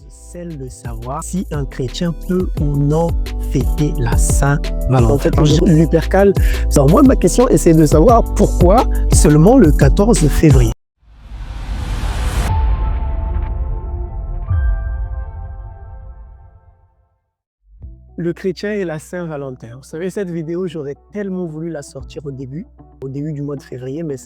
Celle de savoir si un chrétien peut ou non fêter la Saint-Valentin. En fait, quand je dis Lupercal, alors moi, ma question, c'est de savoir pourquoi seulement le 14 février. Le chrétien et la Saint-Valentin. Vous savez, cette vidéo, j'aurais tellement voulu la sortir au début du mois de février, mais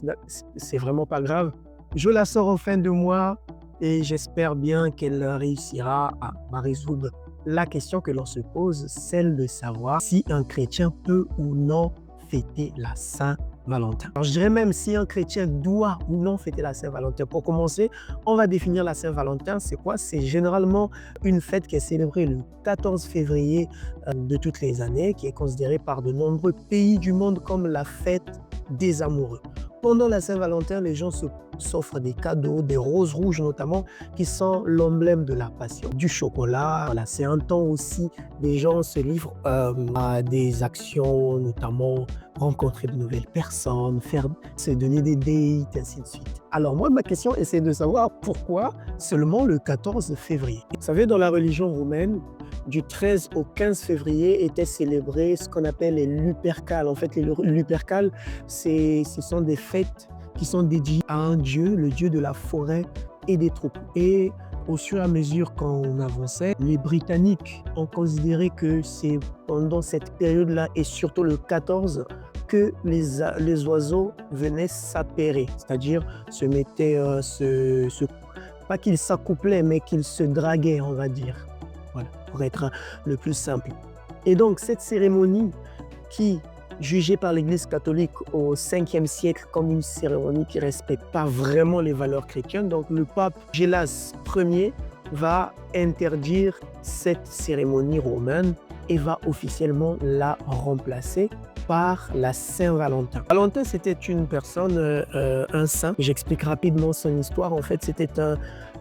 c'est vraiment pas grave. Je la sors en fin de mois et j'espère bien qu'elle réussira à résoudre la question que l'on se pose, celle de savoir si un chrétien peut ou non fêter la Saint-Valentin. Alors, je dirais même si un chrétien doit ou non fêter la Saint-Valentin. Pour commencer, on va définir la Saint-Valentin. C'est quoi? C'est généralement une fête qui est célébrée le 14 février de toutes les années, qui est considérée par de nombreux pays du monde comme la fête des amoureux. Pendant la Saint-Valentin, les gens s'offrent des cadeaux, des roses rouges notamment, qui sont l'emblème de la passion. Du chocolat, voilà, c'est un temps aussi, des gens se livrent à des actions, notamment rencontrer de nouvelles personnes, se donner des dates, ainsi de suite. Alors moi, ma question, c'est de savoir pourquoi seulement le 14 février. Vous savez, dans la religion romaine, du 13 au 15 février étaient célébrées ce qu'on appelle les Lupercales. En fait, les Lupercales, ce sont des fêtes qui sont dédiées à un dieu, le dieu de la forêt et des troupeaux. Et au fur et à mesure qu'on avançait, les Britanniques ont considéré que c'est pendant cette période-là, et surtout le 14, que les oiseaux venaient s'appairer, c'est-à-dire se mettaient, pas qu'ils s'accouplaient, mais qu'ils se draguaient, on va dire. Voilà, pour être le plus simple. Et donc, cette cérémonie qui, jugée par l'Église catholique au 5e siècle comme une cérémonie qui ne respecte pas vraiment les valeurs chrétiennes, donc le pape Gélas Ier va interdire cette cérémonie romaine et va officiellement la remplacer par la Saint-Valentin. Valentin, c'était une personne, un saint. J'explique rapidement son histoire. En fait, c'était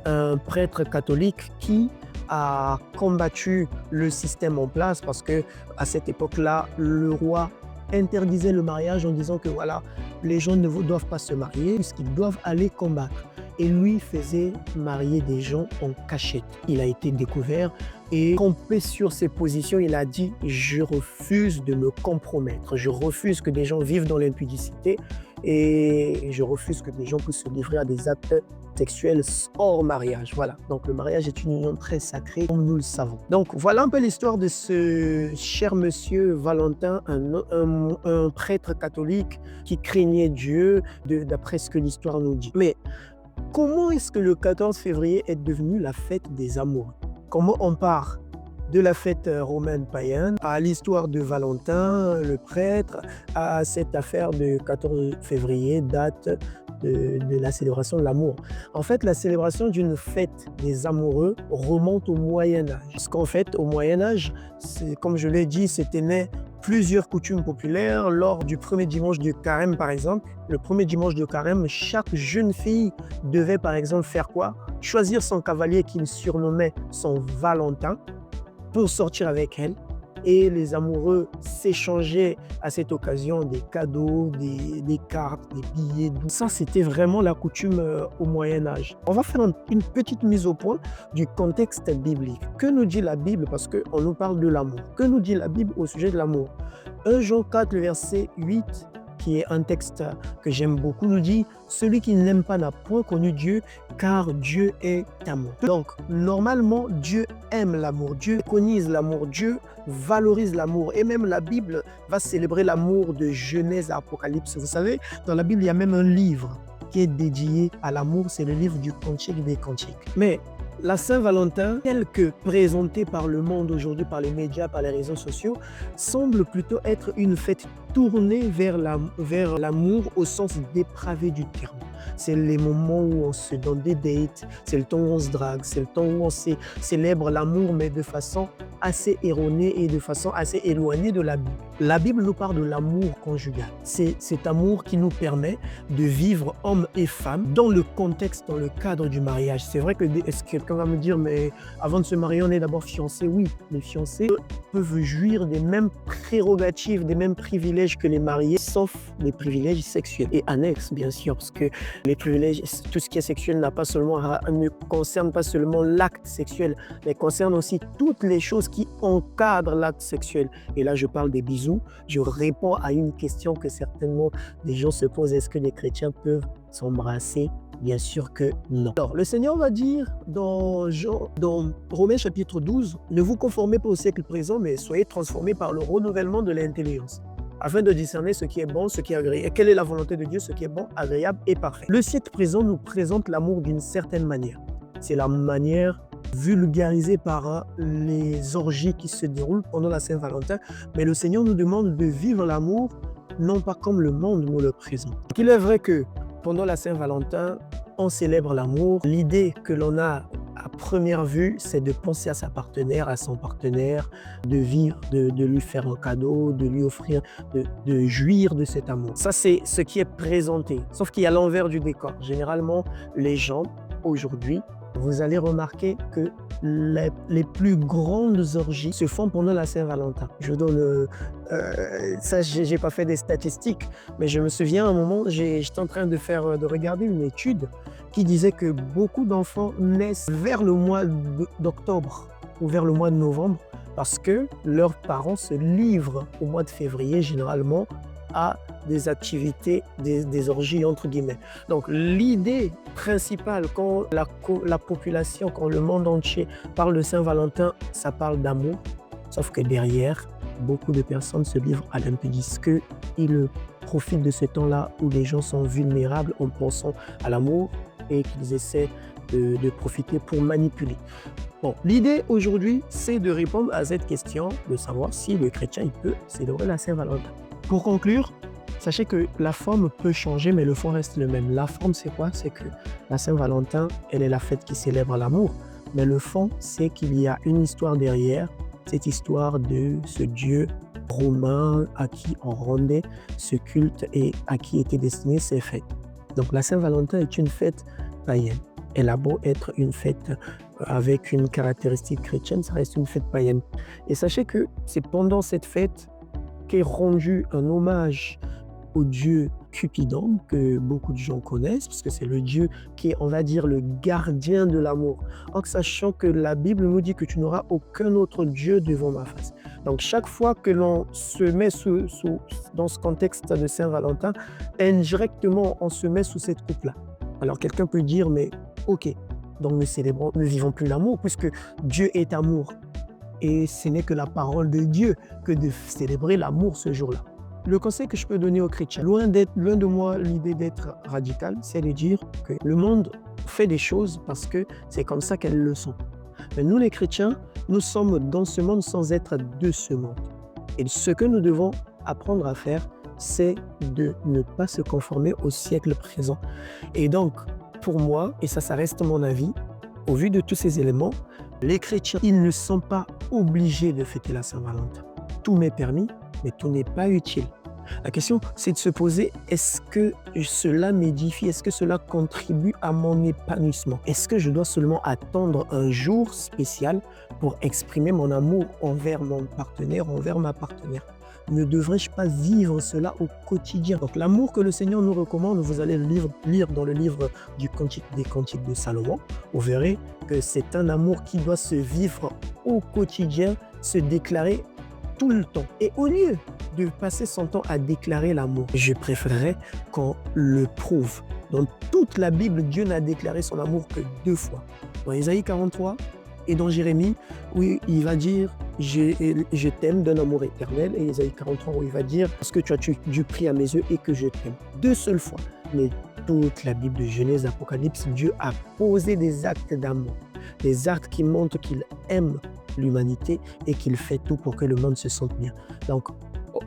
un prêtre catholique qui a combattu le système en place parce que à cette époque-là, le roi interdisait le mariage en disant que voilà, les gens ne doivent pas se marier puisqu'ils doivent aller combattre. Et lui faisait marier des gens en cachette. Il a été découvert et campé sur ses positions, il a dit « Je refuse de me compromettre, je refuse que des gens vivent dans l'impudicité et je refuse que des gens puissent se livrer à des actes sexuels hors mariage. » Voilà, donc le mariage est une union très sacrée, comme nous le savons. Donc voilà un peu l'histoire de ce cher monsieur Valentin, un prêtre catholique qui craignait Dieu, d'après ce que l'histoire nous dit. Mais comment est-ce que le 14 février est devenu la fête des amoureux? Comment on part de la fête romaine païenne à l'histoire de Valentin, le prêtre, à cette affaire de 14 février, date de la célébration de l'amour? En fait, la célébration d'une fête des amoureux remonte au Moyen-Âge. Parce qu'en fait, au Moyen-Âge, comme je l'ai dit, c'était né plusieurs coutumes populaires. Lors du premier dimanche de Carême, par exemple, le premier dimanche de Carême, chaque jeune fille devait, par exemple, faire quoi? Choisir son cavalier qu'il surnommait son Valentin pour sortir avec elle. Et les amoureux s'échangeaient à cette occasion des cadeaux, des cartes, des billets. Ça, c'était vraiment la coutume au Moyen-Âge. On va faire une petite mise au point du contexte biblique. Que nous dit la Bible? Parce qu'on nous parle de l'amour. Que nous dit la Bible au sujet de l'amour? 1 Jean 4, le verset 8, qui est un texte que j'aime beaucoup, nous dit « Celui qui n'aime pas n'a point connu Dieu, car Dieu est amour. » Donc, normalement, Dieu aime l'amour, Dieu préconise l'amour, Dieu valorise l'amour. Et même la Bible va célébrer l'amour de Genèse à Apocalypse. Vous savez, dans la Bible, il y a même un livre qui est dédié à l'amour, c'est le livre du Cantique des Cantiques. Mais la Saint-Valentin, telle que présentée par le monde aujourd'hui, par les médias, par les réseaux sociaux, semble plutôt être une fête tournée vers l'amour au sens dépravé du terme. C'est les moments où on se donne des dates, c'est le temps où on se drague, c'est le temps où on célèbre l'amour, mais de façon assez erronée et de façon assez éloignée de la Bible. La Bible nous parle de l'amour conjugal. C'est cet amour qui nous permet de vivre homme et femme dans le contexte, dans le cadre du mariage. C'est vrai que quelqu'un quelqu'un va me dire, mais avant de se marier, on est d'abord fiancé. Oui, les fiancés peuvent jouir des mêmes prérogatives, des mêmes privilèges que les mariés, sauf les privilèges sexuels et annexes, bien sûr, parce que les privilèges, tout ce qui est sexuel ne concerne pas seulement l'acte sexuel, mais concerne aussi toutes les choses qui encadrent l'acte sexuel. Et là, je parle des bisous. Je réponds à une question que certainement des gens se posent. Est-ce que les chrétiens peuvent s'embrasser? Bien sûr que non. Alors, le Seigneur va dire dans Romains chapitre 12, « Ne vous conformez pas au siècle présent, mais soyez transformés par le renouvellement de l'intelligence, afin de discerner ce qui est bon, ce qui est agréable. Et quelle est la volonté de Dieu, ce qui est bon, agréable et parfait. » Le siècle présent nous présente l'amour d'une certaine manière. C'est la manière vulgarisée par les orgies qui se déroulent pendant la Saint-Valentin. Mais le Seigneur nous demande de vivre l'amour, non pas comme le monde nous le présente. Il est vrai que pendant la Saint-Valentin, on célèbre l'amour. L'idée que l'on a à première vue, c'est de penser à sa partenaire, à son partenaire, de vivre, de lui faire un cadeau, de lui offrir, de jouir de cet amour. Ça, c'est ce qui est présenté. Sauf qu'il y a l'envers du décor. Généralement, les gens, aujourd'hui, vous allez remarquer que les plus grandes orgies se font pendant la Saint-Valentin. Je donne... ça, j'ai pas fait des statistiques, mais je me souviens à un moment, j'étais en train de regarder une étude qui disait que beaucoup d'enfants naissent vers le mois d'octobre ou vers le mois de novembre parce que leurs parents se livrent au mois de février généralement à des activités, des orgies entre guillemets. Donc l'idée principale quand la population, quand le monde entier parle de Saint-Valentin, ça parle d'amour, sauf que derrière, beaucoup de personnes se livrent à l'impudicité, qu'ils profitent de ce temps-là où les gens sont vulnérables en pensant à l'amour et qu'ils essaient de profiter pour manipuler. Bon, l'idée aujourd'hui, c'est de répondre à cette question, de savoir si le chrétien il peut célébrer la Saint-Valentin. Pour conclure, sachez que la forme peut changer, mais le fond reste le même. La forme, c'est quoi? C'est que la Saint-Valentin, elle est la fête qui célèbre l'amour. Mais le fond, c'est qu'il y a une histoire derrière, cette histoire de ce Dieu romain à qui on rendait ce culte et à qui étaient destinées ces fêtes. Donc la Saint-Valentin est une fête païenne. Elle a beau être une fête avec une caractéristique chrétienne, ça reste une fête païenne. Et sachez que c'est pendant cette fête qu'est rendu un hommage au dieu Cupidon, que beaucoup de gens connaissent, parce que c'est le dieu qui est, on va dire, le gardien de l'amour. En sachant que la Bible nous dit que tu n'auras aucun autre dieu devant ma face. Donc chaque fois que l'on se met dans ce contexte de Saint-Valentin, indirectement, on se met sous cette coupe-là. Alors quelqu'un peut dire, mais ok, donc ne vivons plus l'amour, puisque Dieu est amour. Et ce n'est que la parole de Dieu que de célébrer l'amour ce jour-là. Le conseil que je peux donner aux chrétiens, loin de moi l'idée d'être radical, c'est de dire que le monde fait des choses parce que c'est comme ça qu'elles le sont. Mais nous les chrétiens, nous sommes dans ce monde sans être de ce monde. Et ce que nous devons apprendre à faire, c'est de ne pas se conformer au siècle présent. Et donc, pour moi, et ça reste mon avis, au vu de tous ces éléments, les chrétiens, ils ne sont pas obligés de fêter la Saint-Valentin. Tout m'est permis, mais tout n'est pas utile. La question, c'est de se poser, est-ce que cela m'édifie? Est-ce que cela contribue à mon épanouissement? Est-ce que je dois seulement attendre un jour spécial pour exprimer mon amour envers mon partenaire, envers ma partenaire? Ne devrais-je pas vivre cela au quotidien? Donc l'amour que le Seigneur nous recommande, vous allez le lire dans le livre des Cantiques de Salomon. Vous verrez que c'est un amour qui doit se vivre au quotidien, se déclarer tout le temps. Et au lieu de passer son temps à déclarer l'amour, je préférerais qu'on le prouve. Dans toute la Bible, Dieu n'a déclaré son amour que 2 fois. Dans Ésaïe 43 et dans Jérémie, où il va dire « Je t'aime d'un amour éternel » et Ésaïe 43 où il va dire « Parce que tu as du prix à mes yeux et que je t'aime ». 2 seules fois. Mais toute la Bible de Genèse, Apocalypse, Dieu a posé des actes d'amour. Des actes qui montrent qu'il aime l'humanité et qu'il fait tout pour que le monde se sente bien. Donc,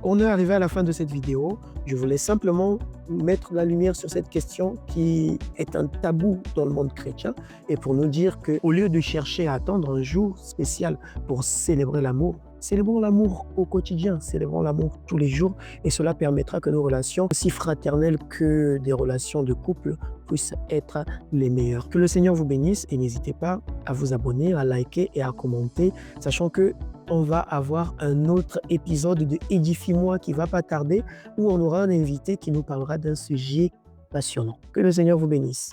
on est arrivé à la fin de cette vidéo. Je voulais simplement mettre la lumière sur cette question qui est un tabou dans le monde chrétien et pour nous dire qu'au lieu de chercher à attendre un jour spécial pour célébrer l'amour, Célébrons l'amour au quotidien, célébrons l'amour tous les jours et cela permettra que nos relations, aussi fraternelles que des relations de couple, puissent être les meilleures. Que le Seigneur vous bénisse et n'hésitez pas à vous abonner, à liker et à commenter, sachant que on va avoir un autre épisode de Édifie-moi qui va pas tarder, où on aura un invité qui nous parlera d'un sujet passionnant. Que le Seigneur vous bénisse.